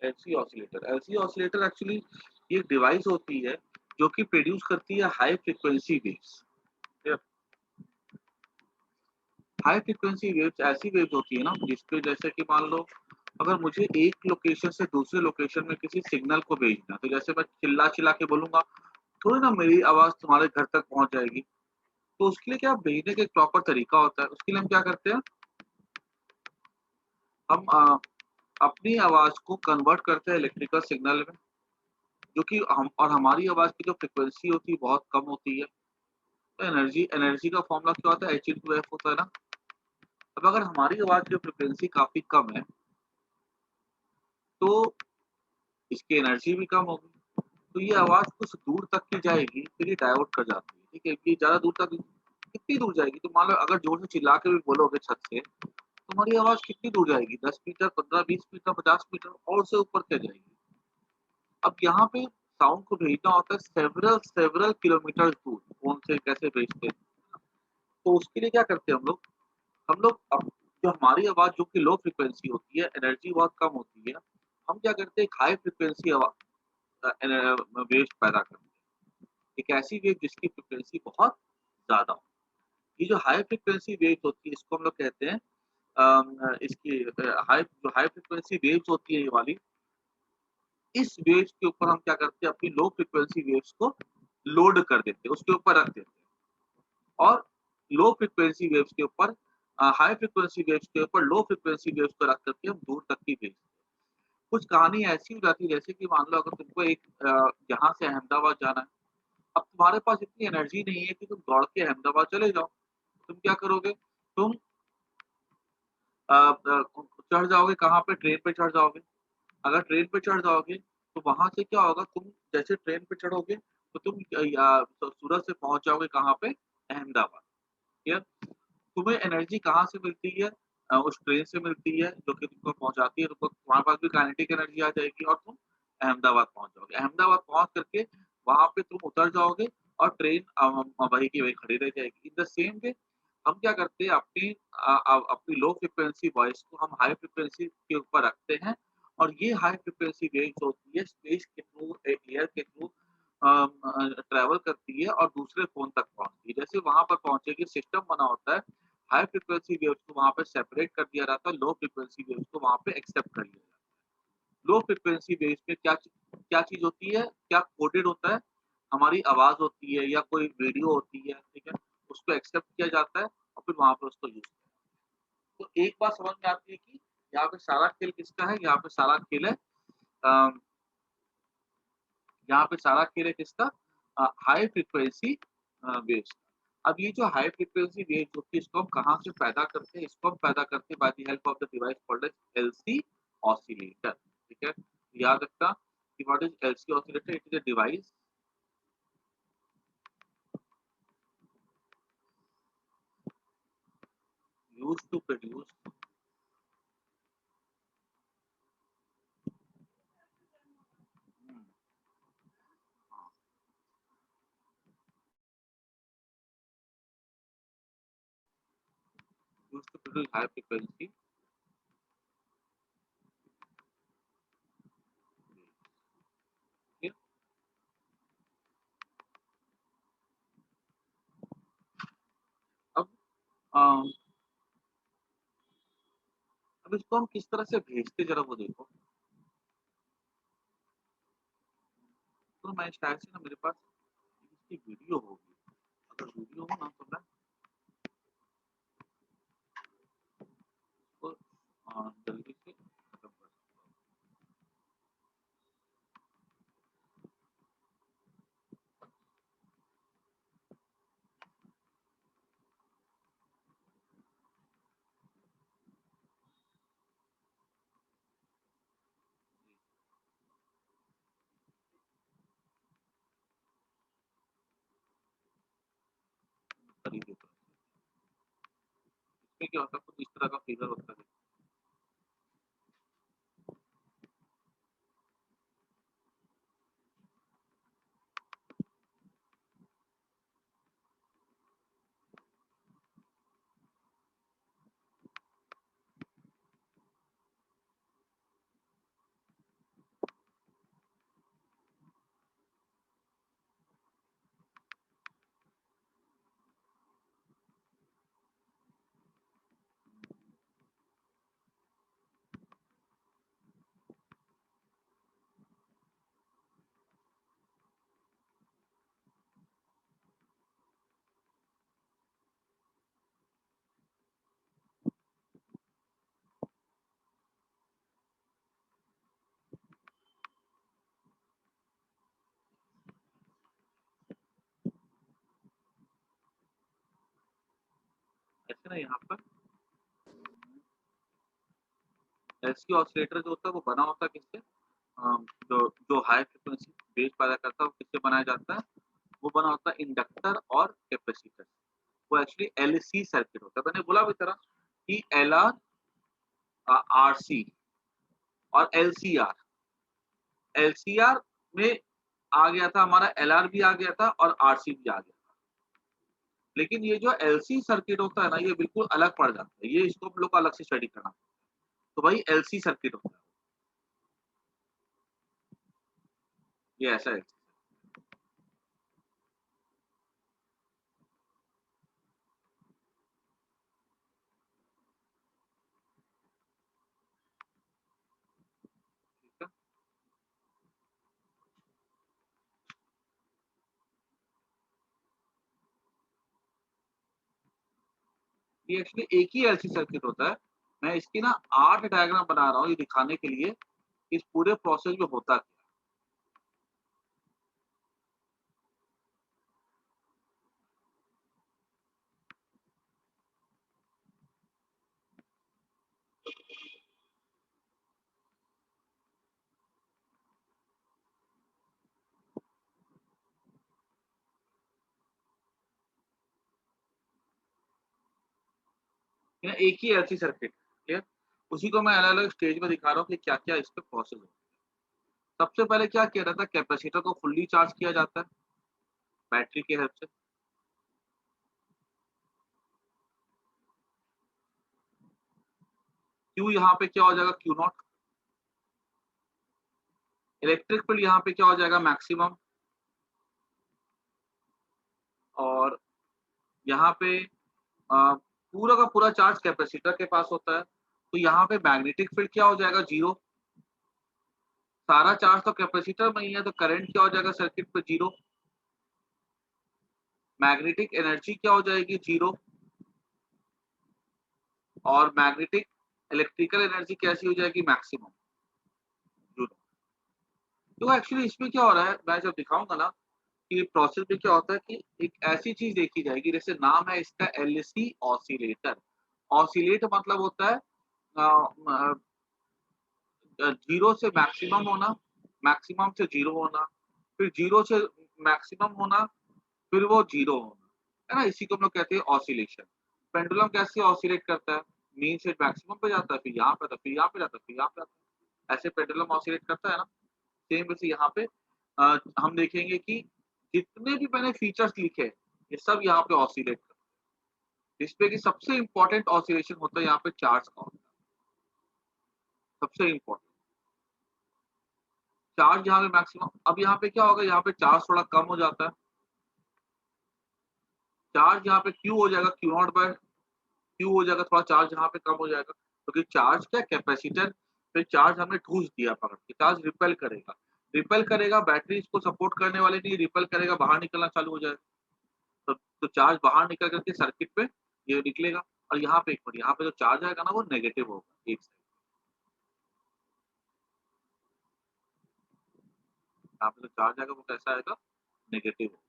LC oscillator, LC oscillator actually ये device होती है जो कि प्रोड्यूस करती है high frequency waves. High frequency waves ऐसी वेव्स होती है ना जिसपे जैसे कि मान लो अगर मुझे एक लोकेशन से दूसरे लोकेशन में किसी सिग्नल को भेजना, तो जैसे मैं चिल्ला-चिल्ला के बोलूँगा, थोड़ी ना मेरी आवाज़ तुम्हारे घर तक पहुँच जाएगी। तो उसके लिए क्या भेजने का एक प्रॉपर तरीका होता है। उसके लिए हम क्या करते हैं, हम अपनी आवाज़ को कन्वर्ट करते हैं इलेक्ट्रिकल सिग्नल में, जो कि हम और हमारी आवाज़ की जो फ्रीक्वेंसी होती है बहुत कम होती है। तो एनर्जी एनर्जी का फ़ॉर्मूला क्या होता है? एच इंटू एफ होता है ना। अब अगर हमारी आवाज़ की फ्रीक्वेंसी काफ़ी कम है, तो इसकी एनर्जी भी कम होगी। तो ये आवाज़ कुछ दूर तक की जाएगी, फिर ये डाइवर्ट कर जाती है, ठीक है? ये ज़्यादा दूर तक कितनी दूर जाएगी? तो मान लो अगर ज़ोर से चिल्ला के भी बोलोगे छत से, तो तुम्हारी आवाज़ कितनी दूर जाएगी? 10 मीटर, 15, 20 मीटर, 50 मीटर और उससे ऊपर क्या जाएगी? अब यहाँ पे साउंड को भेजना होता है सेवरल सेवरल किलोमीटर दूर, फ़ोन से कैसे भेजते हैं। तो उसके लिए क्या करते हैं हम लोग अब जो हमारी आवाज़ जो कि लो फ्रीक्वेंसी होती है, एनर्जी बहुत कम होती है, हम क्या करते हैं एक हाई फ्रीक्वेंसी वेव्स पैदा करते हैं। एक ऐसी वेव जिसकी फ्रीक्वेंसी बहुत ज़्यादा हो। ये जो हाई फ्रीक्वेंसी वेव्स होती है इसको हम लोग कहते हैं इसकी जो हाई फ्रीक्वेंसी वेव्स होती है ये वाली, इस वेव्स के ऊपर हम क्या करते हैं अपनी लो फ्रीक्वेंसी वेव्स को लोड कर देते हैं, उसके ऊपर रख देते हैं और लो फ्रीक्वेंसी वेव्स के ऊपर हाई फ्रीक्वेंसी वेव्स के ऊपर लो फ्रीक्वेंसी वेव्स को रख करके हम दूर तक की भेजते हैं। कुछ कहानी ऐसी हो जाती है जैसे कि मान लो अगर तुमको यहाँ से अहमदाबाद जाना है, अब तुम्हारे पास इतनी एनर्जी नहीं है कि तुम दौड़ के अहमदाबाद चले जाओ। तुम क्या करोगे? तुम चढ़ जाओगे कहाँ पे? ट्रेन पे चढ़ जाओगे। अगर ट्रेन पे चढ़ जाओगे, तो वहाँ से क्या होगा तुम जैसे ट्रेन पे चढ़ोगे, तो तुम सूरत से पहुँच जाओगे कहाँ पे? अहमदाबाद, ठीक है? तुम्हें एनर्जी कहाँ से मिलती है? उस ट्रेन से मिलती है जो कि तुमको पहुँचाती है, तुमको तुम्हारे पास भी काइनेटिक एनर्जी आ जाएगी और तुम अहमदाबाद पहुँच जाओगे। अहमदाबाद पहुँच करके वहाँ पे तुम उतर जाओगे और ट्रेन वहीं की वहीं खड़ी रह जाएगी। इन द सेम वे हम क्या करते हैं अपनी लो फ्रीक्वेंसी वॉइस को हम हाई फ्रीक्वेंसी के ऊपर रखते हैं और ये हाई फ्रीक्वेंसी वेव्स होती है स्पेस के थ्रू एयर के थ्रू ट्रैवल करती है और दूसरे फ़ोन तक पहुँचती है। जैसे वहाँ पर पहुँचेगी सिस्टम बना होता है, हाई फ्रीक्वेंसी वेव्स को वहाँ पे सेपरेट कर दिया जाता है, लो फ्रीक्वेंसी वेव्स को वहाँ पे एक्सेप्ट कर लिया जाता है। लो फ्रीक्वेंसी वेव्स में क्या चीज़ होती है, क्या कोडेड होता है, हमारी आवाज़ होती है या कोई वीडियो होती है, ठीक है? उसको एक्सेप्ट किया जाता है और फिर वहाँ पे उसको यूज़ किया जाता है। तो एक बात समझ में आती है कि यहाँ पे सारा खेल किसका है? यहाँ पे सारा खेल है अ, यहाँ पे सारा खेल है किसका? हाई फ्रीक्वेंसी वेव्स का। अब ये जो हाई फ्रीक्वेंसी वेव्स होती है इसको हम कहाँ से पैदा करते हैं? इसको हम पैदा करते हैं by the help of the device called as LC oscillator, ठीक है? याद रखना कि what is LC oscillator? It is a device used to produce high frequency ठीक है? अब अ, अब इसको हम किस तरह से भेजते ज़रा वो देखो। तो मैं शायद से ना मेरे पास इसकी वीडियो होगी। अगर वीडियो हो ना तो मैं उसको जल्दी से खत्म कर सकता हूँ। तरीके से। इसमें क्या होता है कुछ इस तरह का फिगर होता है। है ना यहाँ पर एलसी ऑसिलेटर जो होता है वो बना होता है किससे? जो जो हाई फ्रिक्वेंसी वेव पैदा करता है वो किससे बनाया जाता है? वो बना होता है इंडक्टर और कैपेसिटर। वो एक्चुअली एलसी सर्किट होता है। मैंने बोला भी तरह कि एलआर, आरसी और एलसीआर। एलसीआर में आ गया था हमारा, एलआर भी आ गया था और आरसी भी आ गया था। लेकिन ये जो एलसी सर्किट होता है ना, ये बिल्कुल अलग पड़ जाता है। ये इसको हम लोग को अलग से स्टडी करना। तो भाई एलसी सर्किट होता है, ये ऐसा है। ठीक है, ये एक्चुअली एक ही एलसी सर्किट होता है। मैं इसकी ना 8 डायग्राम बना रहा हूँ ये दिखाने के लिए इस पूरे प्रोसेस में होता क्या है। एक ही एलसी सर्किट, ठीक है, उसी को मैं अलग अलग स्टेज में दिखा रहा हूँ कि क्या क्या इस पे प्रोसेस होता है। सबसे पहले क्या किया जाता है, कैपेसिटर को फुल्ली चार्ज किया जाता है बैटरी की हेल्प से। क्यू यहाँ पे क्या हो जाएगा, क्यू नॉट। इलेक्ट्रिक फील्ड यहाँ पे क्या हो जाएगा, मैक्सिमम। और यहाँ पे पूरा का पूरा चार्ज कैपेसिटर के पास होता है, तो यहाँ पे मैग्नेटिक फील्ड क्या हो जाएगा, जीरो। सारा चार्ज तो कैपेसिटर में ही है, तो करंट क्या हो जाएगा सर्किट पे, जीरो। मैग्नेटिक एनर्जी क्या हो जाएगी, जीरो। और मैग्नेटिक इलेक्ट्रिकल एनर्जी कैसी हो जाएगी, मैक्सिमम, जीरो। तो एक्चुअली इसमें क्या हो रहा है, मैं जब दिखाऊंगा ना कि प्रोसेस में क्या होता है कि एक ऐसी चीज देखी जाएगी, जैसे नाम है इसका एलसी ऑसिलेटर। ऑसिलेट मतलब होता है जीरो से मैक्सिमम होना, मैक्सिमम से जीरो होना, फिर जीरो से मैक्सिमम होना, फिर वो जीरो होना, है ना। इसी को हम लोग कहते हैं ऑसिलेशन। पेंडुलम कैसे ऑसिलेट करता है, मीन से मैक्सिमम पे जाता है, फिर यहाँ पे आता है, फिर यहाँ पे जाता है, फिर यहाँ पे आता है। ऐसे पेंडुलम ऑसिलेट करता है ना। सेम वैसे यहाँ पे हम देखेंगे कि जितने भी मैंने फीचर्स लिखे हैं, ये सब यहाँ पे ऑसिलेट करते हैं। इसपे की सबसे इंपॉर्टेंट ऑसिलेशन होता है यहाँ पे चार्ज का होता है, सबसे इंपॉर्टेंट। चार्ज यहाँ पे मैक्सिमम, अब यहाँ पे क्या होगा, यहाँ पे चार्ज थोड़ा कम हो जाता है। चार्ज यहाँ पे क्यू हो जाएगा, क्यू नॉट बाय क्यू हो जाएगा, थोड़ा चार्ज यहाँ पे कम हो जाएगा क्योंकि चार्ज क्या, कैपेसिटर पे चार्ज हमने ठूस दिया पकड़ के, चार्ज रिपेल करेगा। रिपेल करेगा, बैटरी इसको सपोर्ट करने वाली नहीं, रिपेल करेगा, बाहर निकलना चालू हो जाएगा। तो चार्ज बाहर निकल करके सर्किट पे ये निकलेगा। और यहाँ पे एक मिनट, यहाँ पे जो चार्ज आएगा ना वो नेगेटिव होगा, एक साइड। यहाँ पे जो चार्ज आएगा वो कैसा आएगा, नेगेटिव होगा।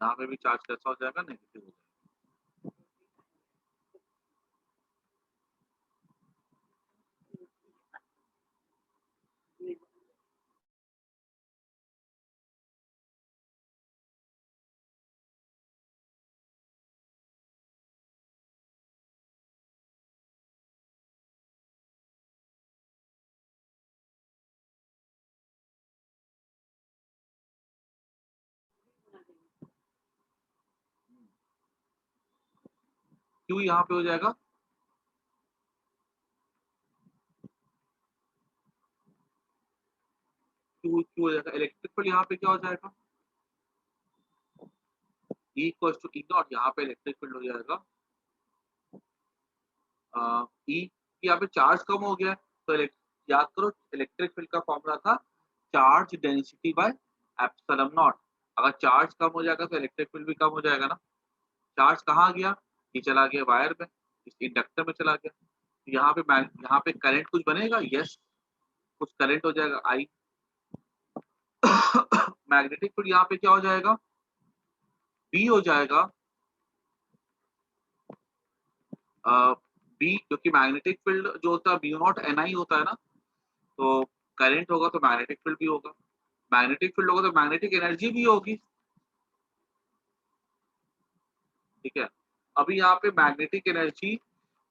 यहाँ पे भी चार्ज कैसा हो जाएगा, नेगेटिव हो जाएगा। क्यों यहाँ पे हो जाएगा, क्यों क्यों हो जाएगा, इलेक्ट्रिक फील्ड यहाँ पे क्या हो जाएगा, E equal to E naught. यहाँ पे इलेक्ट्रिक फील्ड हो जाएगा ई। यहाँ पे चार्ज कम हो गया है, तो याद करो इलेक्ट्रिक फील्ड का फॉर्मूला था charge density by epsilon not. अगर चार्ज कम हो जाएगा तो इलेक्ट्रिक फील्ड भी कम हो जाएगा ना। चार्ज कहाँ गया, ये चला गया वायर में, इस इंडक्टर में चला गया। तो यहाँ पे करंट कुछ बनेगा, यस। कुछ करंट हो जाएगा I। मैग्नेटिक फील्ड यहाँ पे क्या हो जाएगा, B हो जाएगा, B, क्योंकि मैग्नेटिक फील्ड जो होता है B नॉट NI होता है ना, तो करंट होगा तो मैग्नेटिक फील्ड भी होगा, मैग्नेटिक फील्ड होगा तो मैग्नेटिक एनर्जी भी होगी। ठीक है, अभी यहाँ पे मैग्नेटिक एनर्जी,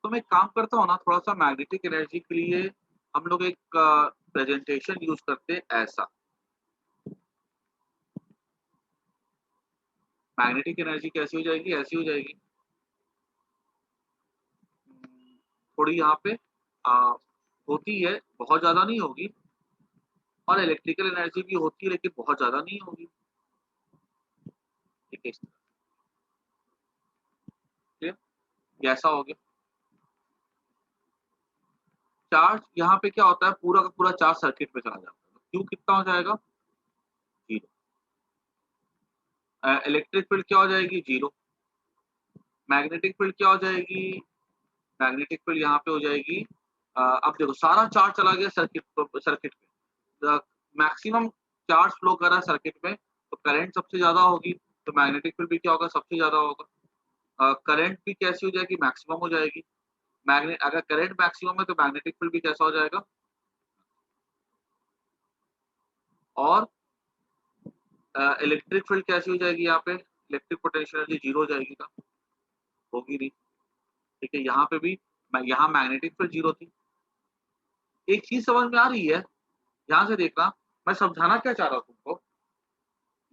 तो मैं एक काम करता हूँ ना, थोड़ा सा मैग्नेटिक एनर्जी के लिए हम लोग एक प्रेजेंटेशन यूज करते हैं ऐसा। मैग्नेटिक एनर्जी कैसी हो जाएगी, ऐसी हो जाएगी। थोड़ी यहाँ पे होती है, बहुत ज्यादा नहीं होगी, और इलेक्ट्रिकल एनर्जी भी होती है लेकिन बहुत ज्यादा नहीं होगी। ठीक है, ये ऐसा हो गया। चार्ज यहाँ पे क्या होता है, पूरा का पूरा चार्ज सर्किट पे चला जाता है, तो क्यू कितना हो जाएगा, जीरो। इलेक्ट्रिक फील्ड क्या हो जाएगी, जीरो। मैग्नेटिक फील्ड क्या हो जाएगी, मैग्नेटिक फील्ड यहाँ पे हो जाएगी, अब देखो सारा चार्ज चला गया सर्किट पे, मैक्सिमम चार्ज फ्लो कर रहा है सर्किट में, तो करंट सबसे ज्यादा होगी, तो मैग्नेटिक फील्ड भी क्या होगा, सबसे ज्यादा होगा। करंट भी कैसी हो जाएगी, मैक्सिमम हो जाएगी। मैग्नेट, अगर करंट मैक्सिमम है तो मैग्नेटिक फील्ड भी कैसा हो जाएगा। और इलेक्ट्रिक फील्ड कैसी हो जाएगी, यहाँ पे इलेक्ट्रिक पोटेंशियल एनर्जी जीरो हो जाएगी ना, होगी नहीं। ठीक है, यहाँ पे भी यहाँ मैग्नेटिक फील्ड जीरो थी। एक चीज समझ में आ रही है, ध्यान से देखना, मैं समझाना क्या चाह रहा हूँ तुमको,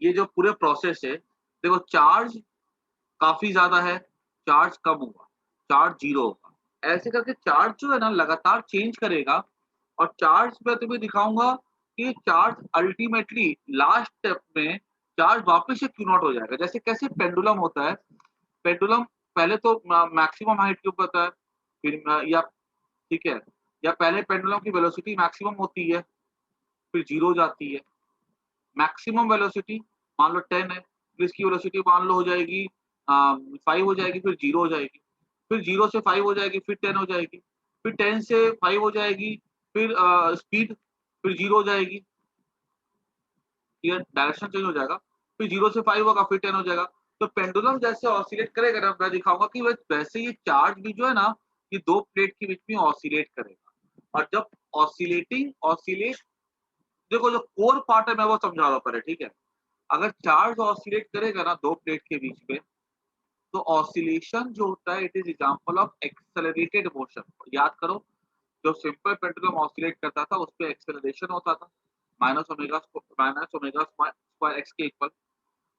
ये जो पूरे प्रोसेस है, देखो चार्ज काफी ज्यादा है, चार्ज कम हुआ, चार्ज जीरो होगा, ऐसे करके चार्ज जो है ना लगातार चेंज करेगा, और चार्ज मैं तुम्हें दिखाऊंगा कि चार्ज अल्टीमेटली लास्ट स्टेप में चार्ज वापस से क्यू नॉट हो जाएगा। जैसे कैसे पेंडुलम होता है, पेंडुलम पहले तो मैक्सिमम हाइट के ऊपर होता है, फिर या ठीक है, या पहले पेंडुलम की वेलोसिटी मैक्सिमम होती है, फिर जीरो हो जाती है। मैक्सिमम वेलोसिटी मान लो 10 है, फिर इसकी वेलोसिटी मान लो हो जाएगी 5 हो जाएगी, फिर जीरो हो जाएगी, फिर जीरो से 5 हो जाएगी, फिर 10 हो जाएगी, फिर 10 से 5 हो जाएगी, फिर स्पीड, फिर जीरो हो जाएगी, डायरेक्शन चेंज हो जाएगा, फिर जीरो से 5 होगा, फिर 10 हो जाएगा। तो पेंडुलम जैसे ऑसिलेट करेगा ना, मैं दिखाऊंगा कि वैसे ये चार्ज भी जो है ना, ये दो प्लेट के बीच में ऑसिलेट करेगा। और जब ऑसिलेट, देखो जो कोर पार्ट है मैं वो समझा रहा हूँ पहले, ठीक है। अगर चार्ज ऑसिलेट करेगा ना दो प्लेट के बीच में, तो ऑसिलेशन जो होता है it is example of accelerated motion. याद करो, जो सिंपल पेंडुलम ऑसिलेट करता था उस पे एक्सेलरेशन होता था, माइनस ओमेगा स्क्वायर एक्स के इक्वल।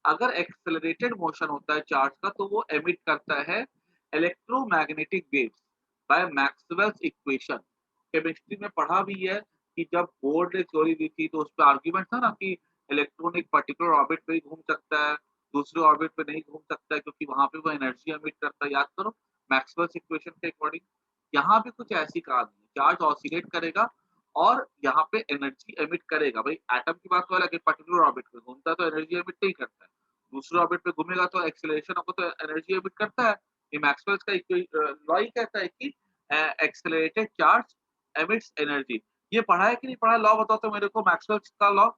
अगर एक्सेलरेटेड मोशन होता है चार्ज का, तो वो एमिट करता है electromagnetic waves by Maxwell's equation. Chemistry में पढ़ा भी है कि जब बोर्ड ने थ्योरी दी थी तो उस पर आर्ग्यूमेंट था ना कि इलेक्ट्रॉन एक पर्टिकुलर ऑर्बिट पे ही घूम सकता है, दूसरे ऑर्बिट पे नहीं घूम सकता है, क्योंकि वहां पे वो एनर्जी एमिट करता है। याद करो मैक्सवेल्स इक्वेशन के अकॉर्डिंग। यहाँ भी कुछ ऐसी कहानी है, चार्ज ऑसिलेट करेगा और यहाँ पे एनर्जी एमिट करेगा। भाई एटम की बात तो अलग है, पर्टिकुलर ऑर्बिट पे घूमता है तो एनर्जी एमिट नहीं करता है, दूसरे ऑर्बिट पे घूमेगा तो एक्सेलरेशन होगा तो एनर्जी एमिट करता है। ये मैक्सवेल का लॉ ही कहता है कि एक्सेलरेटेड चार्ज एमिट्स एनर्जी। ये पढ़ा है कि नहीं पढ़ा, लॉ बताओ तो मेरे को, मैक्सवेल का लॉ,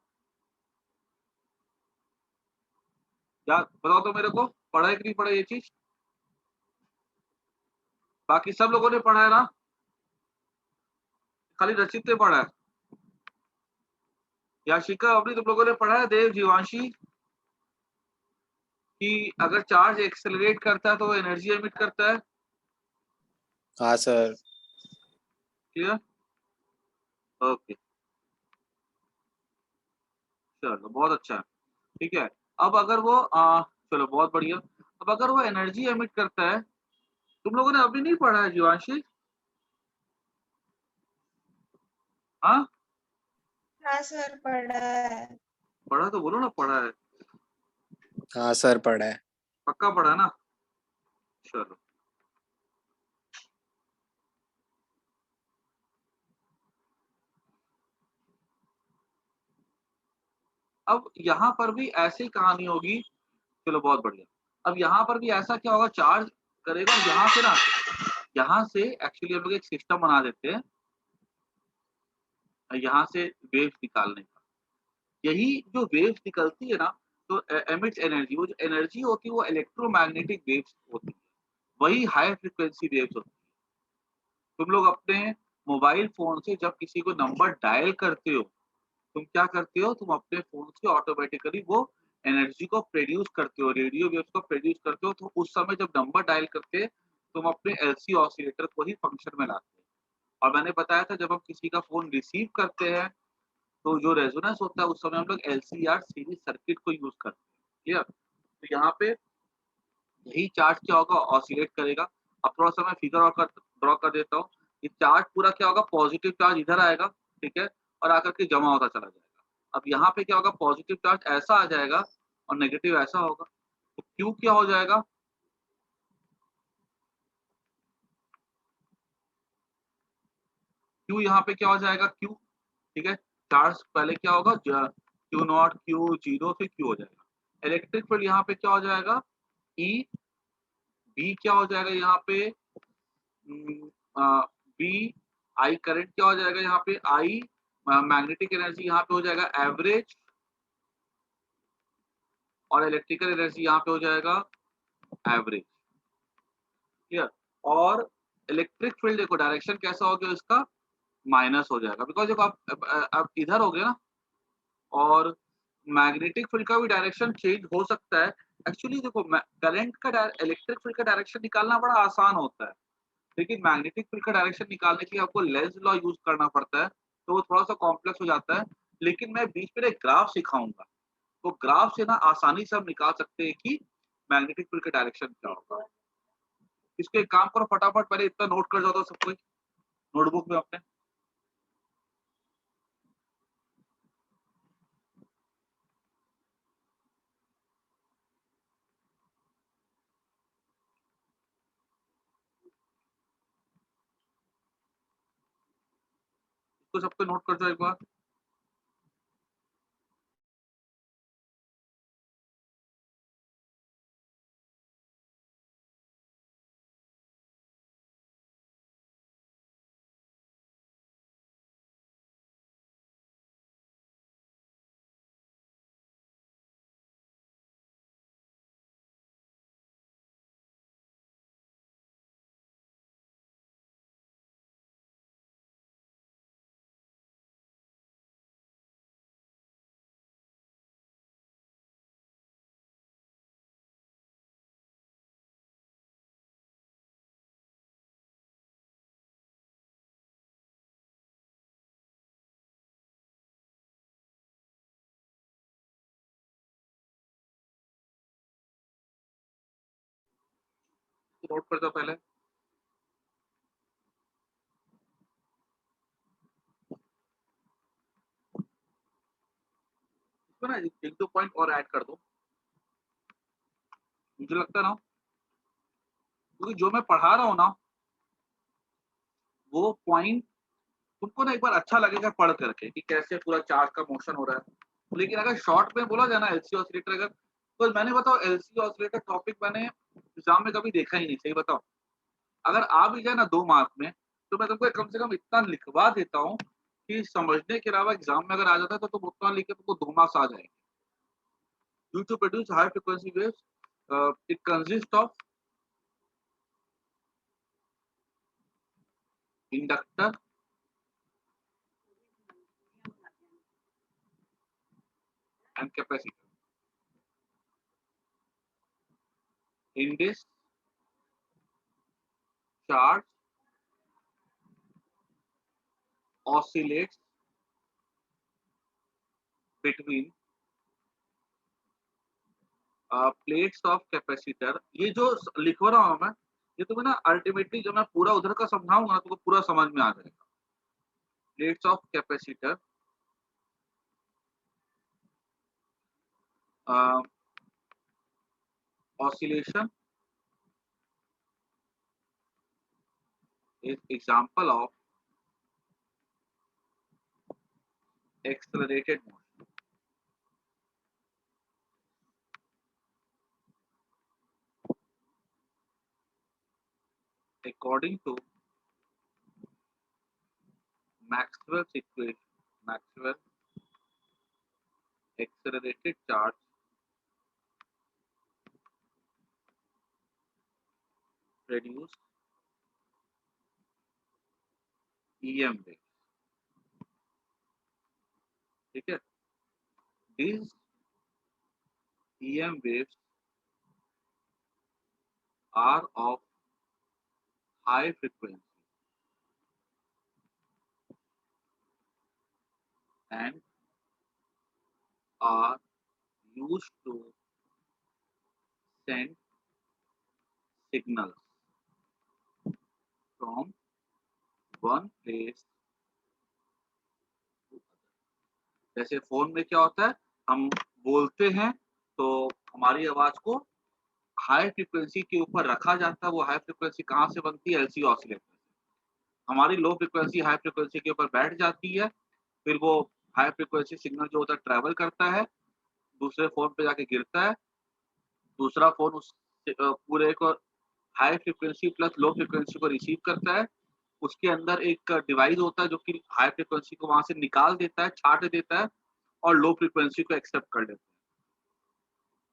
याद बताओ तो मेरे को, पढ़ा है कि नहीं पढ़ा ये चीज। बाकी सब लोगों ने पढ़ा है ना, खाली रचित ने पढ़ा है। याशिका अभी तुम लोगों ने पढ़ा है, देव जीवांशी, कि अगर चार्ज एक्सेलरेट करता है तो वो एनर्जी एमिट करता है। हाँ सर। क्लियर, ओके, चलो बहुत अच्छा है। ठीक है, अब अगर वो चलो बहुत बढ़िया, अब अगर वो एनर्जी एमिट करता है, तुम लोगों ने अभी नहीं पढ़ा है जीवांशी, हाँ हाँ सर, पढ़ा है। पढ़ा तो बोलो ना, पढ़ा है, हाँ सर पढ़ा है। पक्का पढ़ा है ना, चलो। अब यहाँ पर भी ऐसी ही कहानी होगी, चलो बहुत बढ़िया। अब यहाँ पर भी ऐसा क्या होगा, चार्ज करेगा और यहाँ से ना, यहाँ से एक्चुअली हम लोग एक सिस्टम बना देते हैं, यहाँ से वेव्स निकालने का। यही जो वेव्स निकलती है ना, तो एमिट्स एनर्जी, वो जो एनर्जी होती है वो इलेक्ट्रोमैग्नेटिक वेव्स होती है, वही हाई फ्रीक्वेंसी वेव्स होती है। तुम लोग अपने मोबाइल फ़ोन से जब किसी को नंबर डायल करते हो, तुम क्या करते हो? तुम अपने फ़ोन से ऑटोमैटिकली वो एनर्जी को प्रोड्यूस करते हो, रेडियो वेव्स को प्रोड्यूस करते हो, तो उस समय जब नंबर डायल करते हैं, तुम अपने एलसी ऑसिलेटर को ही फ़ंक्शन में लाते हो। और मैंने बताया था जब हम किसी का फ़ोन रिसीव करते हैं, तो जो रेजोनेंस होता है उस समय हम लोग एलसीआर सीरीज़ सर्किट को यूज़ करते हैं, क्लियर? तो यहाँ पे यही चार्ज क्या होगा? ऑसिलेट करेगा। अब थोड़ा-सा मैं फिगर और कर ड्रॉ कर देता हूँ। ये चार्ज पूरा क्या होगा? पॉज़िटिव चार्ज इधर आएगा, ठीक है? और आकर के जमा होता चला जाएगा। अब यहाँ पे क्या होगा? पॉज़िटिव चार्ज ऐसा आ जाएगा और नेगेटिव ऐसा होगा। तो क्यू क्या हो जाएगा? क्यू यहाँ पे क्या हो जाएगा? क्यू, ठीक है? चार्ज पहले क्या होगा? क्यू नॉट, क्यू ज़ीरो फिर क्यू हो जाएगा। इलेक्ट्रिक फील्ड यहाँ पे क्या हो जाएगा? ई, बी क्या हो जाएगा यहाँ पे? उम, बी, आई करंट क्या हो जाएगा यहाँ पे? आई मैग्नेटिक एनर्जी यहाँ पे हो जाएगा एवरेज, और इलेक्ट्रिकल एनर्जी यहाँ पे हो जाएगा एवरेज, क्लियर? और इलेक्ट्रिक फील्ड देखो डायरेक्शन कैसा हो गया इसका? माइनस हो जाएगा, बिकॉज़ देखो आप इधर हो गए ना, और मैग्नेटिक फील्ड का भी डायरेक्शन चेंज हो सकता है। एक्चुअली देखो करंट का इलेक्ट्रिक फील्ड का डायरेक्शन निकालना बड़ा आसान होता है, लेकिन मैग्नेटिक फील्ड का डायरेक्शन निकालने के लिए आपको लेंज लॉ यूज़ करना पड़ता है, तो वो थोड़ा-सा कॉम्प्लेक्स हो जाता है। लेकिन मैं बीच में एक ग्राफ सिखाऊँगा, तो ग्राफ से ना आसानी से हम निकाल सकते हैं कि मैग्नेटिक फील्ड का डायरेक्शन क्या होगा। इसको एक काम करो, फटाफट पहले इतना नोट कर जाओ तो सब कोई नोटबुक में अपने। इसको सबको नोट कर जाओ एक बार। नोट कर जाओ पहले। इसको ना 1-2 पॉइंट और ऐड कर दो। मुझे लगता है ना, क्योंकि जो मैं पढ़ा रहा हूँ ना, वो पॉइंट तुमको ना एक बार अच्छा लगेगा पढ़ करके कि कैसे पूरा चार्ज का मोशन हो रहा है। लेकिन अगर शॉर्ट में बोला जाए ना एलसी ऑसिलेटर, अगर तो मैंने बताओ एलसी ऑसिलेटर टॉपिक मैंने एग्जाम में कभी देखा ही नहीं, सही बताओ। अगर आ भी जाए ना 2 मार्क में, तो मैं तुमको कम से कम इतना लिखवा देता हूँ कि समझने के अलावा एग्जाम में अगर आ जाता है तो तुम उतना लिख के तुमको 2 मार्क्स आ जाएँगे। Due to produce high frequency waves, it consists of inductor and capacitor. In this charge oscillates between plates of capacitor। ये जो लिख रहा हूँ मैं, ये तुम्हें ना अल्टीमेटली जब मैं पूरा उधर का समझाऊंगा ना, तुमको पूरा समझ में आ जाएगा। Plates of capacitor oscillation is example of accelerated motion। According to Maxwell's equation, Maxwell accelerated charge produce EM waves. ठीक है, these EM waves are of high frequency and are used to send signals from one place to other. जैसे phone में क्या होता है, हम बोलते हैं तो हमारी आवाज को हाई फ्रीक्वेंसी के ऊपर रखा जाता है। वो हाई फ्रीक्वेंसी कहाँ से बनती है? एलसी ऑसिलेटर से। हमारी लो फ्रीक्वेंसी हाई फ्रीक्वेंसी के ऊपर बैठ जाती है, फिर वो हाई फ्रीक्वेंसी सिग्नल जो होता है ट्रैवल करता है, दूसरे फोन पे जाके गिरता है, दूसरा फोन उस पूरे को high frequency plus low frequency को रिसीव करता है। उसके अंदर एक डिवाइस होता है जो कि हाई फ्रीक्वेंसी को वहां से निकाल देता है, छाट देता है और लो फ्रीक्वेंसी को एक्सेप्ट कर लेता है।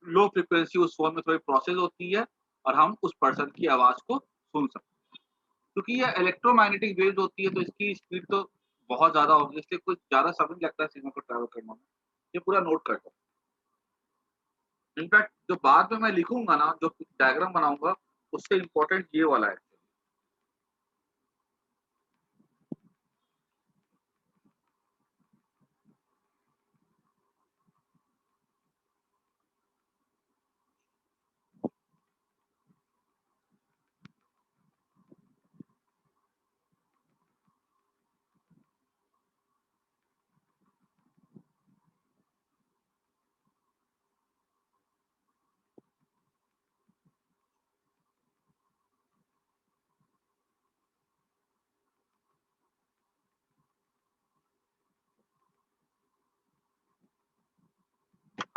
लो फ्रीक्वेंसी उस फोन में थोड़ी प्रोसेस होती है और हम उस पर्सन की आवाज को सुन सकते हैं। क्योंकि ये इलेक्ट्रोमैग्नेटिक वेव्स होती है तो इसकी स्पीड तो बहुत ज़्यादा होगी, इसलिए कुछ ज़्यादा समय नहीं लगता है सिग्नल को ट्रैवल करने में। ये पूरा नोट करता हूँ। इनफैक्ट जो बाद में मैं लिखूँगा ना, जो डायग्राम बनाऊँगा, उससे इम्पोर्टेंट ये वाला है।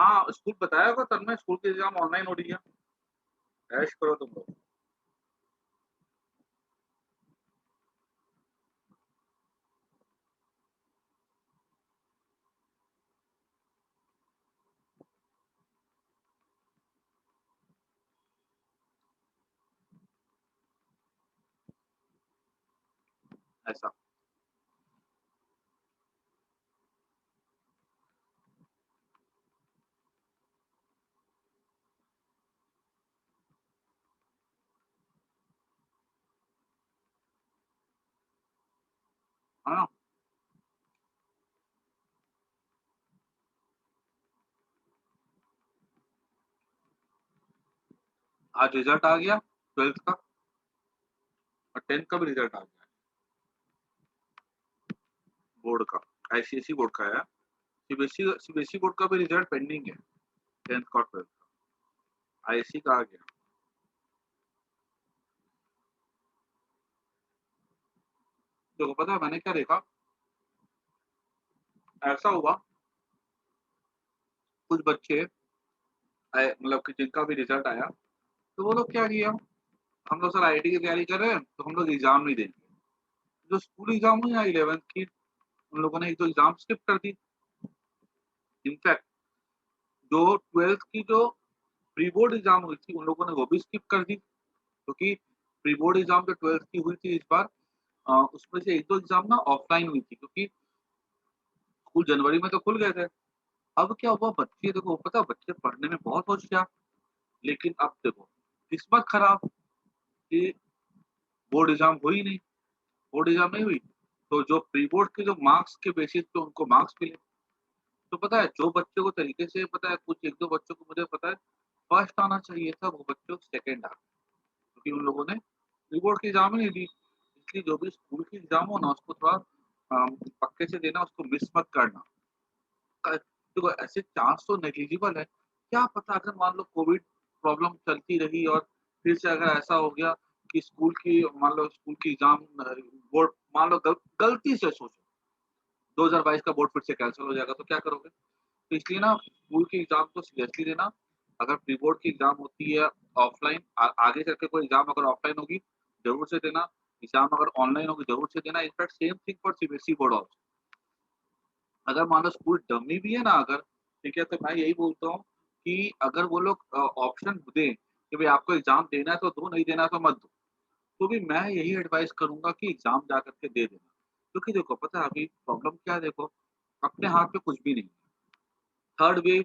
हाँ, स्कूल बताया होगा तन्मय, स्कूल की एग्ज़ाम ऑनलाइन हो रही है। ऐश करो तुम लोग। ऐसा। हाँ, आज रिज़ल्ट आ गया 12th का और 10th का भी रिज़ल्ट आ गया बोर्ड का। आईसीएसई बोर्ड का है। सीबीएसई बोर्ड का भी रिज़ल्ट पेंडिंग है, 10th का और 12th का। आईएससी का आ गया। देखो पता है मैंने क्या देखा? ऐसा हुआ, कुछ बच्चे मतलब कि जिनका भी रिजल्ट आया, तो वो लोग क्या किया, हम लोग सर आईआईटी की तैयारी कर रहे हैं तो हम लोग एग्जाम नहीं देंगे। जो स्कूल एग्जाम हुई ना 11th की, उन लोगों ने एक दो एग्जाम स्किप कर दी। इनफैक्ट जो 12th की जो प्री बोर्ड एग्जाम हुई थी, उन लोगों ने वो भी स्किप कर दी, क्योंकि प्री बोर्ड एग्जाम जो 12th की हुई थी इस बार, उसमें से एक दो एग्जाम ना ऑफलाइन हुई थी, क्योंकि स्कूल जनवरी में तो खुल गए थे। अब क्या हुआ, बच्चे देखो पता है, बच्चे पढ़ने में बहुत होशियार, लेकिन अब देखो किस्मत खराब कि बोर्ड एग्जाम हुई नहीं। बोर्ड एग्जाम नहीं हुई तो जो प्री बोर्ड के जो मार्क्स के बेसिस पे उनको मार्क्स मिले। तो पता है जो बच्चे को तरीके से पता है, कुछ एक दो बच्चों को मुझे पता है फर्स्ट आना चाहिए था, वो बच्चों को सेकंड आ गए, क्योंकि उन लोगों ने प्री बोर्ड की एग्जाम ही नहीं दी। इसलिए जो भी स्कूल की एग्जाम हो ना, उसको थोड़ा पक्के से देना, उसको मिस मत करना। देखो ऐसे चांस तो नेग्लिजिबल है, क्या पता अगर मान लो कोविड प्रॉब्लम चलती रही और फिर से अगर ऐसा हो गया कि स्कूल की मान लो स्कूल की एग्जाम बोर्ड मान लो गलती से सोचो 2022 का बोर्ड फिर से कैंसिल हो जाएगा, तो क्या करोगे? तो इसलिए ना स्कूल की एग्जाम को सीरियसली लेना। अगर प्री बोर्ड की एग्जाम होती है ऑफलाइन, आगे चल के कोई एग्जाम अगर ऑफलाइन होगी जरूर से देना, एग्जाम अगर ऑनलाइन होगी जरूर से देना। In fact same thing for CBSE board also. अगर मान लो स्कूल डमी भी है ना अगर, ठीक है, तो मैं यही बोलता हूँ कि अगर वो लोग ऑप्शन दें कि भाई आपको एग्ज़ाम देना है तो दो, नहीं देना है तो मत दो। तो भी मैं यही एडवाइस करूँगा कि एग्ज़ाम जा कर के दे देना। क्योंकि देखो पता है अभी प्रॉब्लम क्या है देखो, अपने हाथ में कुछ भी नहीं है। थर्ड वेव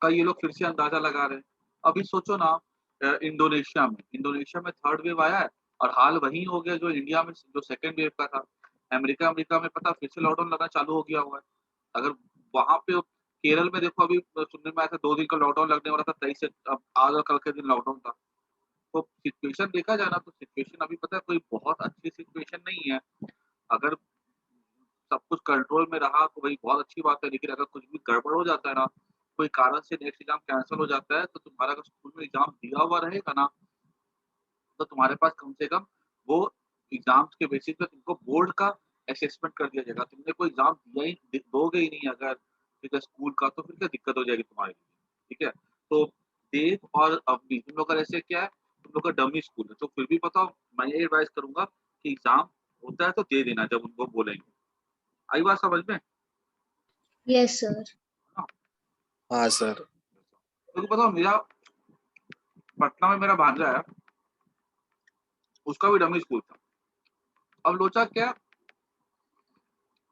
का ये लोग फिर से अंदाज़ा लगा रहे हैं। अभी सोचो ना इंडोनेशिया में थर्ड वेव आया है और हाल वही हो गया जो इंडिया में जो सेकंड वेव का था। अमेरिका में पता फिर से लॉकडाउन लगना चालू हो गया हुआ है। अगर वहाँ पे केरल में देखो अभी सुनने में आया था 2 दिन का लॉकडाउन लगने वाला था 23 से अब आज और कल के दिन लॉकडाउन था। तो सिचुएशन देखा जाए ना तो सिचुएशन अभी पता है कोई बहुत अच्छी सिचुएशन नहीं है। अगर सब कुछ कंट्रोल में रहा तो वही बहुत अच्छी बात है, लेकिन अगर कुछ भी गड़बड़ हो जाता है ना, कोई कारण से नेक्स्ट एग्ज़ाम कैंसल हो जाता है, तो तुम्हारा अगर स्कूल में एग्ज़ाम दिया हुआ रहेगा ना, तो तुम्हारे पास कम से कम वो एग्ज़ाम्स के बेसिस पे तुमको बोर्ड का असेसमेंट कर दिया जाएगा। तुमने कोई एग्ज़ाम दिया ही दोगे ही नहीं अगर, ठीक है, स्कूल का, तो फिर क्या दिक्कत हो जाएगी तुम्हारे लिए, ठीक है? तो देव और अवनी तुम लोग का ऐसे क्या है, तुम लोग का डमी स्कूल है, तो फिर भी बताओ मैं ये एडवाइस करूँगा कि एग्ज़ाम होता है तो दे देना जब उनको बोलेंगे। आई बात समझ में? Yes sir. हाँ, हाँ सर। क्योंकि पता है मेरा पटना में मेरा भांजा है, उसका भी डमी स्कूल था। अब लोचा क्या,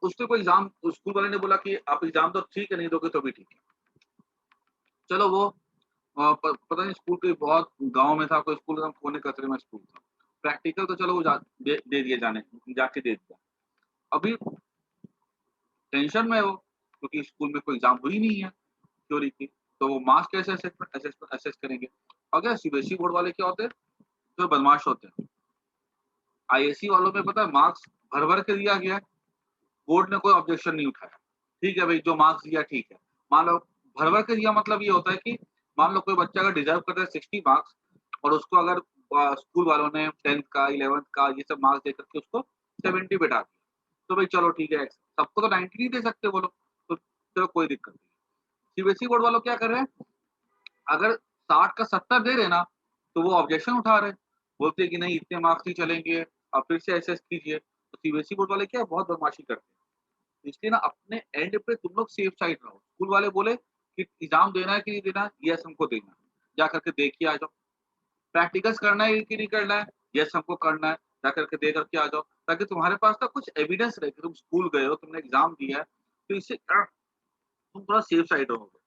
उसने कोई एग्ज़ाम स्कूल वाले ने बोला कि आप एग्ज़ाम तो ठीक है, नहीं दोगे तो भी ठीक है। चलो वो पता नहीं स्कूल के बहुत गाँव में था, कोई स्कूल एकदम कोने-कचरे में स्कूल था। प्रैक्टिकल तो चलो वो दे दिए जाके दे दिया। अभी टेंशन में है वो, क्योंकि स्कूल में कोई एग्ज़ाम हुई नहीं है थ्योरी की, तो वो मार्क्स कैसे असेस करेंगे? और क्या सीबीएसई बोर्ड वाले क्या होते हैं, जो बदमाश होते हैं। आईएससी वालों में पता है मार्क्स भर-भर के दिया गया है, बोर्ड ने कोई ऑब्जेक्शन नहीं उठाया। ठीक है भई, जो मार्क्स दिया ठीक है। मान लो भर-भर के दिया मतलब ये होता है कि मान लो कोई बच्चा अगर डिज़र्व करता है 60 मार्क्स और उसको अगर स्कूल वालों ने 10th का, 11th का ये सब मार्क्स दे करके उसको 70 बिठा दिया। तो भई चलो ठीक है, सबको तो 90 नहीं दे सकते वो लोग, तो चलो कोई दिक्कत नहीं। सीबीएसई बोर्ड वालों क्या कर रहे हैं, अगर 60 का 70 दे रहे हैं ना, तो वो ऑब्जेक्शन उठा रहे हैं। बोलते हैं कि नहीं इतने मार्क्स नहीं चलेंगे, आप फिर से एसेस कीजिए। तो सीबीएसई बोर्ड वाले क्या है बहुत बदमाशी करते हैं। इसलिए ना अपने एंड पे तुम लोग सेफ साइड रहो। स्कूल वाले बोले कि एग्ज़ाम देना है कि नहीं देना है? यस हमको देना है। जा करके दे के आ जाओ। प्रैक्टिकल्स करना है कि नहीं करना है? यस हमको करना है। जा करके दे करके आ जाओ। ताकि तुम्हारे पास ना कुछ एविडेंस रहे कि तुम स्कूल गए हो, तुमने एग्ज़ाम दिया है। तो इससे तुम थोड़ा सेफ साइड रहोगे।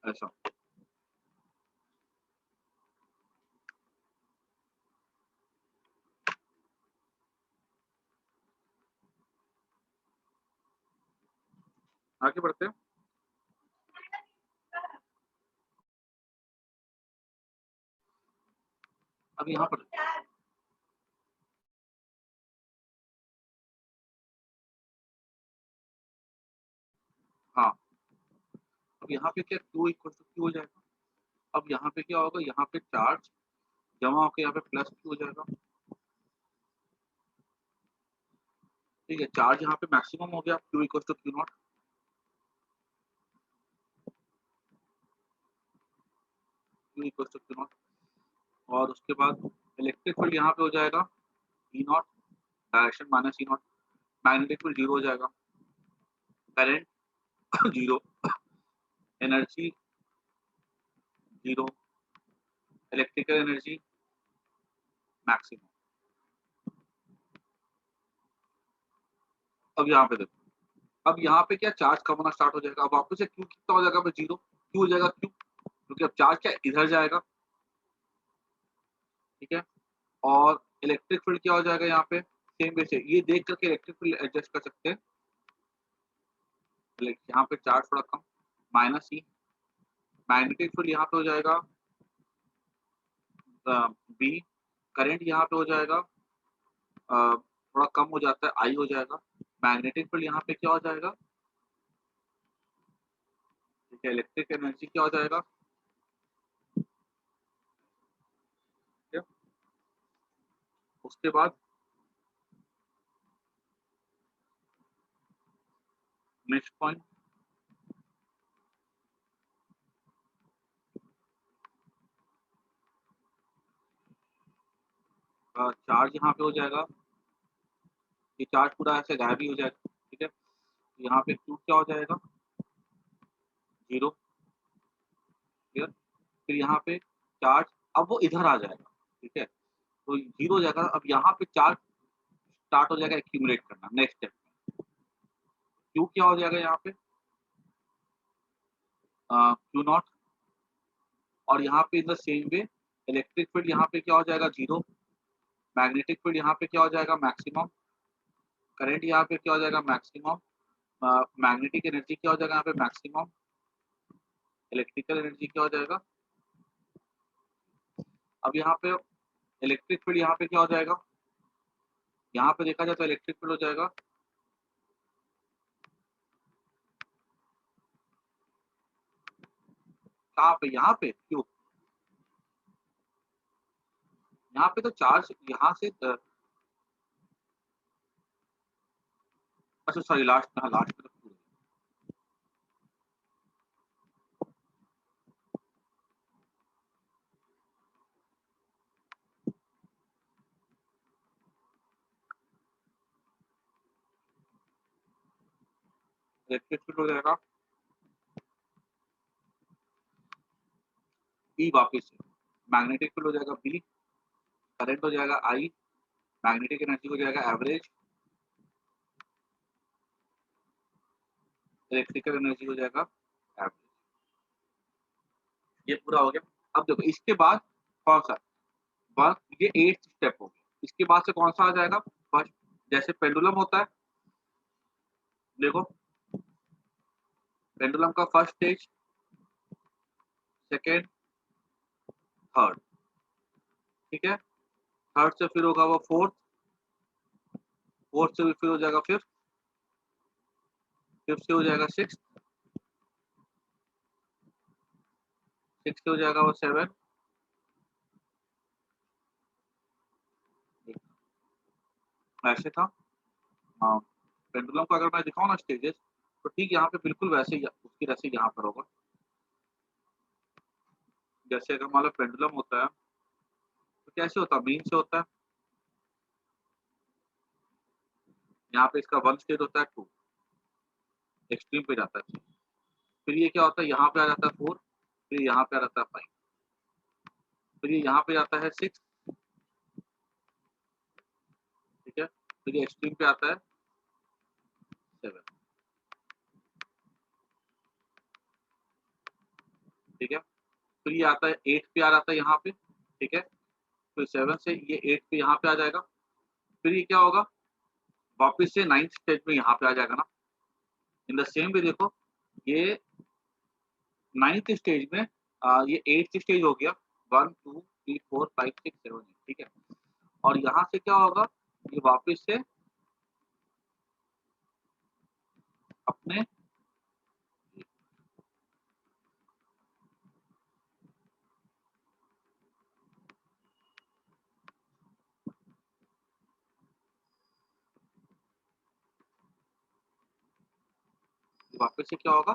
ऐसा। आगे बढ़ते हैं। अब यहाँ पर हाँ, अब यहाँ पे क्या Q इक्वल टू Q हो जाएगा। अब यहाँ पे क्या होगा, यहाँ पे चार्ज जमा होके यहाँ पे प्लस Q हो जाएगा। ठीक है, चार्ज यहाँ पे मैक्सिमम हो गया Q equal to Q not. Q equal to Q not और उसके बाद इलेक्ट्रिक फील्ड यहाँ पे हो जाएगा E not, direction minus E not. Magnetic field 0 हो जाएगा, current 0, energy 0, electrical energy maximum. अब यहाँ पे देखो, अब यहाँ पे क्या चार्ज कम होना स्टार्ट हो जाएगा। अब वापस से क्यू कितना हो जाएगा, 0 क्यू हो जाएगा क्यू, क्योंकि अब चार्ज क्या इधर जाएगा, ठीक है। और इलेक्ट्रिक फील्ड क्या हो जाएगा यहाँ पे, सेम वे से ये देख करके इलेक्ट्रिक फील्ड एडजस्ट कर सकते हैं। यहाँ पे चार्ज थोड़ा कम, माइनस ई। मैग्नेटिक फील्ड यहाँ पे हो जाएगा बी। करंट यहाँ पे हो जाएगा थोड़ा कम हो जाता है, आई हो जाएगा। मैग्नेटिक फील्ड यहाँ पे क्या हो जाएगा, ठीक है, इलेक्ट्रिक एनर्जी क्या हो जाएगा, ठीक है। उसके बाद नेक्स्ट पॉइंट, चार्ज यहाँ पे हो जाएगा ये चार्ज पूरा ऐसे गायब ही हो जाएगा, ठीक है। यहाँ पे Q क्या हो जाएगा, 0, क्लियर। फिर यहाँ पे चार्ज अब वो इधर आ जाएगा, ठीक है, तो 0 हो जाएगा। अब यहाँ पे चार्ज स्टार्ट हो जाएगा एक्यूमुलेट करना नेक्स्ट स्टेप में। Q क्या हो जाएगा यहाँ पे, Q0, और यहाँ पे in the same way electric field यहाँ पे क्या हो जाएगा, 0, मैग्नेटिक फील्ड यहाँ पे क्या हो जाएगा, मैक्सिमम, करंट यहाँ पे क्या हो जाएगा, मैक्सिमम, मैग्नेटिक एनर्जी क्या हो जाएगा यहाँ पे, मैक्सिमम, इलेक्ट्रिकल एनर्जी क्या हो जाएगा। अब यहाँ पे इलेक्ट्रिक फील्ड यहाँ पे क्या हो जाएगा, यहाँ पे देखा जाए तो इलेक्ट्रिक फील्ड हो जाएगा कहाँ पे, यहाँ पे क्यों, यहाँ पे तो चार्ज यहाँ से अच्छा सॉरी लास्ट में, हाँ लास्ट में तो इलेक्ट्रिक फील्ड हो जाएगा बी, वापस से मैग्नेटिक फील्ड हो जाएगा बी, करंट हो जाएगा आई, मैग्नेटिक एनर्जी हो जाएगा एवरेज, इलेक्ट्रिकल एनर्जी हो जाएगा एवरेज। ये पूरा हो गया। अब देखो इसके बाद कौन सा, बस ये 8th स्टेप हो गया। इसके बाद से कौन सा आ जाएगा, फर्स्ट जैसे पेंडुलम होता है, देखो पेंडुलम का फर्स्ट स्टेज, सेकेंड, थर्ड, ठीक है। थर्ड से फिर होगा वो फोर्थ, फोर्थ से फिर हो जाएगा फिफ्थ, फिफ्थ से हो जाएगा सिक्स, सिक्स से हो जाएगा वो सेवन, ऐसे था। हाँ, पेंडुलम को अगर मैं दिखाऊँ ना स्टेजेस, तो ठीक यहाँ पे बिल्कुल वैसे ही उसकी जैसे यहाँ पर होगा। जैसे अगर मान लो पेंडुलम होता है तो कैसे होता है, मीन से होता है, यहाँ पे इसका वन स्टेज होता है 2, एक्सट्रीम पे जाता है 3, फिर ये क्या होता है, यहाँ पे आ जाता है 4, फिर यहाँ पे आ जाता है 5, फिर ये यहाँ पे जाता है 6, ठीक है, फिर ये एक्सट्रीम पे आता है 7, ठीक है, फिर ये आता है 8 पे आ जाता है यहाँ पे, ठीक है, फिर 7 से ये 8 पे यहाँ पे आ जाएगा, फिर ये क्या होगा, वापस से 9th स्टेज में यहाँ पे आ जाएगा ना। इन द सेम वे देखो ये 9th स्टेज में ये 8th स्टेज हो गया, 1 2 3 4 5 6 7 8, ठीक है, और यहाँ से क्या होगा, ये वापस से अपने वापस से क्या होगा,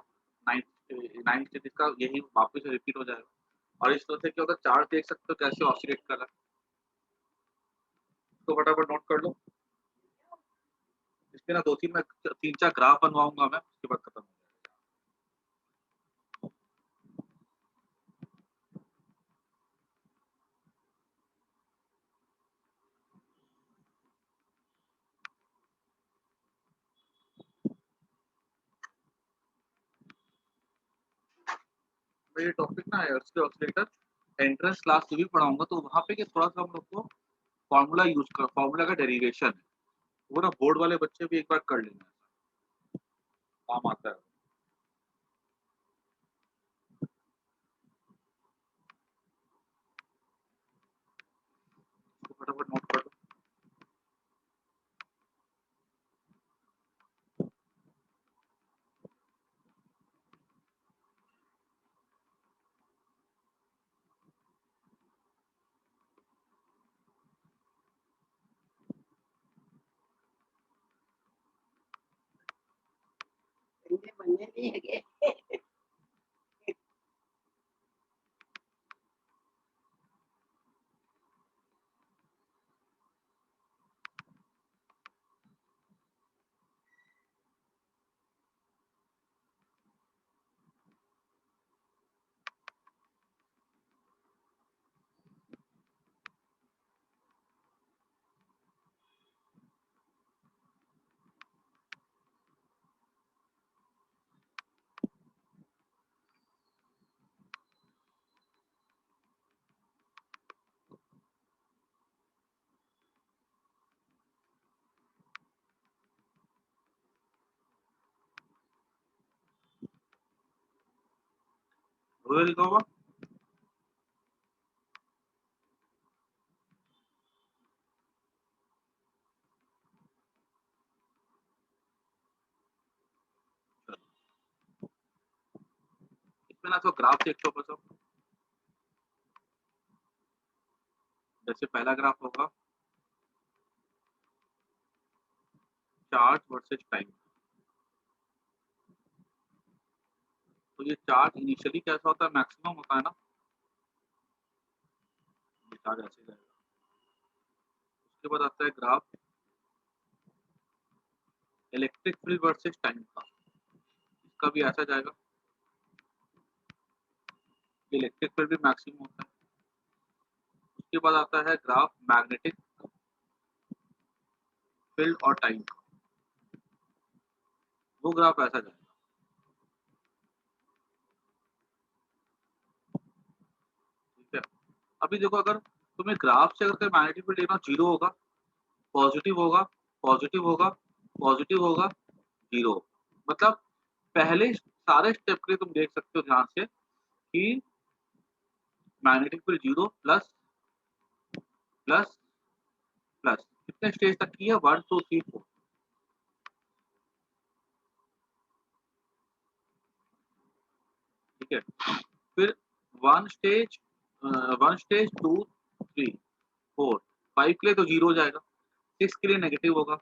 9th स्टेज का यही वापस से रिपीट हो जाएगा। और इस तरह से क्या होगा, चार्ज देख सकते हो कैसे ऑसिलेट कर रहा है, तो फटाफट नोट कर लो। इसके ना 2-3 मैं 3-4 ग्राफ बनवाऊंगा मैं, उसके बाद खत्म हो जाएगा। मैं ये टॉपिक ना ऑसिलेटर एंट्रेंस क्लास में भी पढ़ाऊंगा, तो वहाँ पे थोड़ा सा हम लोग को फॉर्मूला यूज कर, फॉर्मूला का डेरिवेशन है, वो ना बोर्ड वाले बच्चे भी एक बार कर लेंगे, काम आता है। तो फटाफट नोट कर लो। बनने नहीं है हुए लिखा होगा। इसमें ना तो ग्राफ देखो बच्चों, जैसे पहला ग्राफ होगा चार्ज वर्सेस टाइम। तो ये चार्ज इनिशियली कैसा होता है, मैक्सिमम होता है ना, ये चार्ज ऐसे जाएगा। उसके बाद आता है graph electric field versus time का, इसका भी ऐसा जाएगा। इलेक्ट्रिक फील्ड भी मैक्सिमम होता है। उसके बाद आता है ग्राफ मैग्नेटिक फील्ड और टाइम का, वो ग्राफ ऐसा जाएगा। ठीक है, अभी देखो अगर तुम्हें ग्राफ से अगर मैग्नेटिक फील्ड लेना, जीरो होगा, पॉजिटिव होगा, पॉजिटिव होगा, पॉजिटिव होगा, जीरो। मतलब पहले सारे स्टेप के लिए तुम देख सकते हो ध्यान से कि magnetic field zero plus plus plus, कितने स्टेज तक की है, 1 2 3 4। ठीक है, फिर वन स्टेज 2 3 4 5 के लिए तो जीरो हो जाएगा, 6 के लिए नेगेटिव होगा,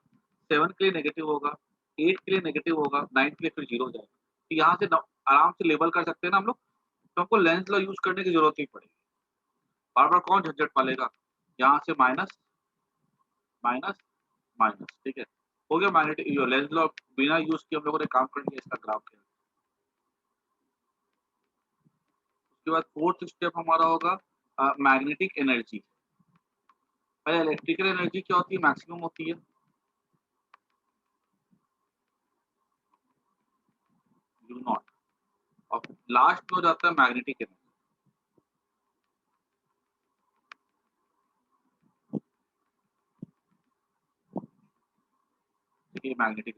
7 के लिए नेगेटिव होगा, 8 के लिए नेगेटिव होगा, 9 के लिए फिर जीरो हो जाएगा। तो यहाँ से आराम से लेबल कर सकते हैं ना हम लोग, तो हमको लेंस लॉ यूज करने की जरूरत नहीं पड़ेगी। बार बार कौन झंझट पालेगा, यहाँ से माइनस माइनस माइनस। ठीक है, हो गया मैग्नेटिक लेंस लॉ बिना यूज किए हम लोगों ने काम कर लिया इसका ग्राफ किया। उसके बाद फोर्थ स्टेप हमारा होगा मैग्नेटिक एनर्जी। पहले इलेक्ट्रिकल एनर्जी क्या होती है, मैक्सिमम होती है। यू नॉट, और लास्ट में हो जाता है मैग्नेटिक एनर्जी। ठीक है, मैग्नेटिक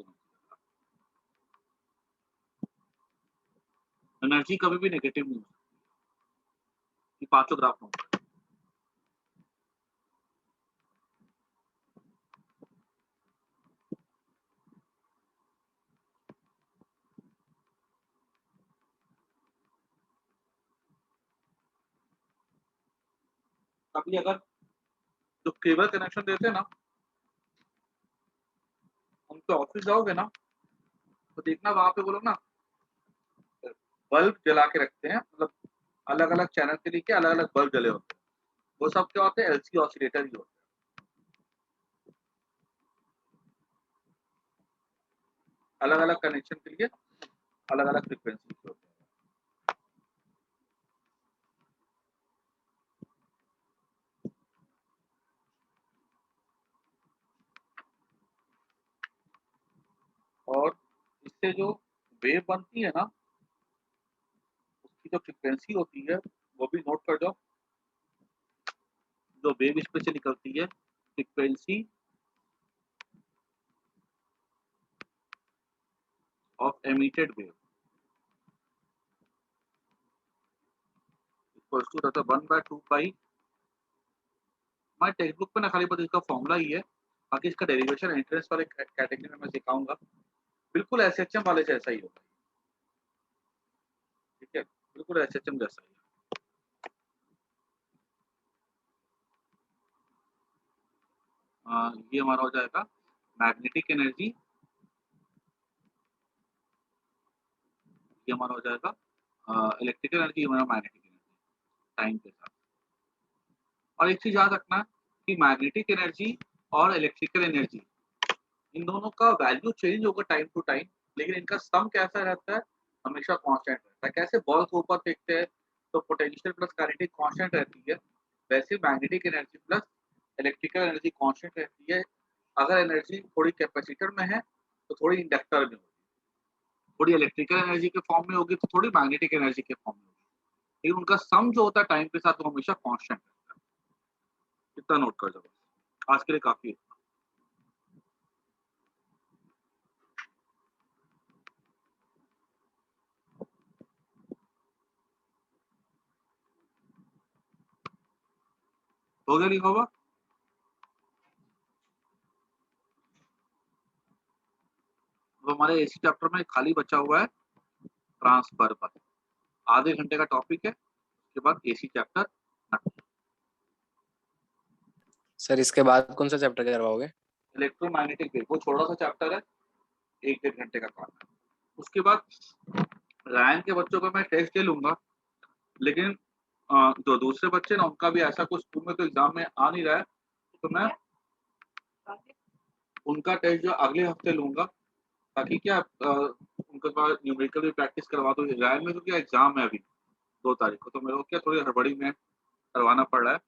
एनर्जी कभी भी नेगेटिव नहीं हो सकती। पांचों ग्राफ होंगे। कभी अगर जो केबल कनेक्शन देते हैं ना, उनके ऑफिस जाओगे ना, तो देखना वहां पे वो लोग ना बल्ब जला के रखते हैं, मतलब अलग अलग चैनल के लिए अलग अलग बल्ब जले होते हैं। वो सब क्या होते हैं, एलसी ऑसिलेटर ही होते हैं। अलग अलग कनेक्शन के लिए अलग अलग फ्रिक्वेंसी होते हैं। और इससे जो वेव बनती है ना, उसकी जो फ्रिक्वेंसी होती है वो भी नोट कर जाओ। जो वेव इसमें से निकलती है, frequency of emitted wave equals to रहता है 1/2 पाई। हमारे टेक्स्ट बुक पे ना खाली बस इसका फॉर्मूला ही है, बाकी इसका डेरिवेशन एंट्रेंस वाले कैटेगरी में मैं सिखाऊंगा। बिल्कुल एसएचएम वाले जैसा ही होगा। ठीक है, बिल्कुल एसएचएम जैसा ही है। ये हमारा हो जाएगा मैग्नेटिक एनर्जी, ये हमारा हो जाएगा इलेक्ट्रिकल एनर्जी, हमारा मैग्नेटिक एनर्जी टाइम के साथ। और एक चीज याद रखना कि मैग्नेटिक एनर्जी और इलेक्ट्रिकल एनर्जी, इन दोनों का वैल्यू चेंज होगा टाइम टू टाइम, लेकिन इनका सम कैसा रहता है, हमेशा कांस्टेंट रहता है। कैसे बॉल को ऊपर फेंकते हैं तो पोटेंशियल प्लस काइनेटिक कांस्टेंट रहती है, वैसे magnetic energy plus electrical energy constant रहती है। अगर एनर्जी थोड़ी कैपेसिटर में है तो थोड़ी इंडक्टर में होगी, थोड़ी इलेक्ट्रिकल एनर्जी के फॉर्म में होगी तो थोड़ी मैग्नेटिक एनर्जी के फॉर्म में होगी, लेकिन उनका सम जो होता है टाइम के साथ वो हमेशा कांस्टेंट रहता है। इतना नोट कर दो, आज के लिए काफी है। हो गया लिखा हुआ? तो हमारे एसी चैप्टर में खाली बचा हुआ है ट्रांसफर पर। आधे घंटे का टॉपिक है, उसके बाद एसी चैप्टर। सर इसके बाद कौन सा चैप्टर करवाओगे? इलेक्ट्रोमैग्नेटिक वेव, वो छोटा सा चैप्टर है, 1-1.5 घंटे का काम है। उसके बाद रायन के बच्चों का मैं टेस्ट ले लूंगा, लेकिन जो दूसरे बच्चे ना उनका भी ऐसा कुछ स्कूल में तो एग्जाम में आ नहीं रहा है, तो मैं उनका टेस्ट जो अगले हफ्ते लूंगा, ताकि क्या उनके पास न्यूमेरिकल भी प्रैक्टिस करवा दूँ। रायन में तो क्या एग्जाम है अभी 2 तारीख को, तो मेरे को क्या थोड़ी हड़बड़ी में करवाना पड़ रहा है।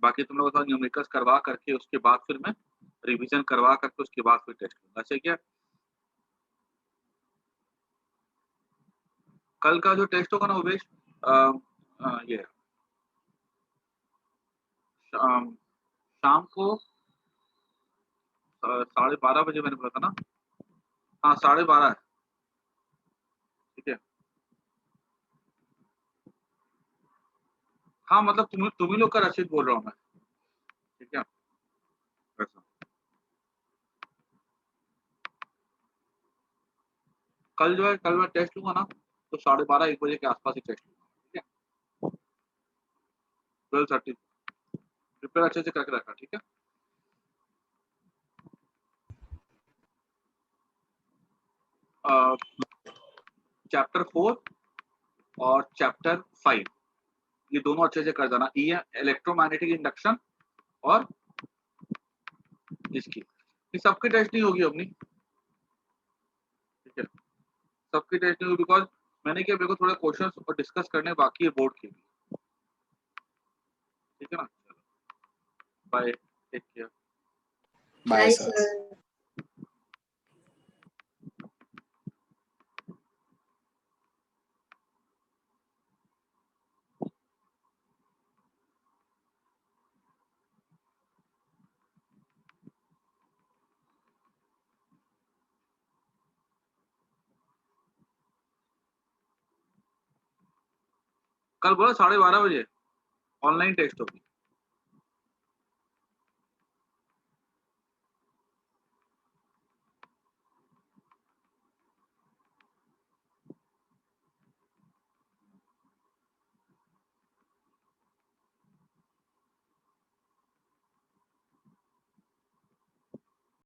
बाकी तुम लोगों के साथ न्यूमेरिकल्स करवा करके उसके बाद फिर मैं रिवीजन करवा करके उसके बाद फिर टेस्ट लूंगा। ऐसे क्या कल का जो टेस्ट होगा ना उमेश, ये शाम को 12:30 बजे मैंने बोला था ना। हाँ 12:30 है, ठीक है। हाँ मतलब तुम ही लोग का रशीद बोल रहा हूँ मैं, ठीक है। वैसा कल जो है, कल मैं टेस्ट लूंगा ना, तो 12:30-1 बजे के आसपास ही टेस्ट लूंगा, ठीक है। 12:30 प्रिपेयर अच्छे से करके रखा, ठीक है। चैप्टर 4 और चैप्टर 5 ये दोनों अच्छे से कर देना। ये इलेक्ट्रोमैग्नेटिक इंडक्शन और इसकी, ये सबकी टेस्ट नहीं होगी अपनी, ठीक है। सबकी टेस्ट नहीं होगी बिकॉज मैंने क्या, मेरे को थोड़े क्वेश्चंस और डिस्कस करने बाकी है बोर्ड के भी, ठीक है ना। Bye, take care. Bye Bye, sir. sir. कल बोला 12:30 बजे ऑनलाइन टेस्ट होगी।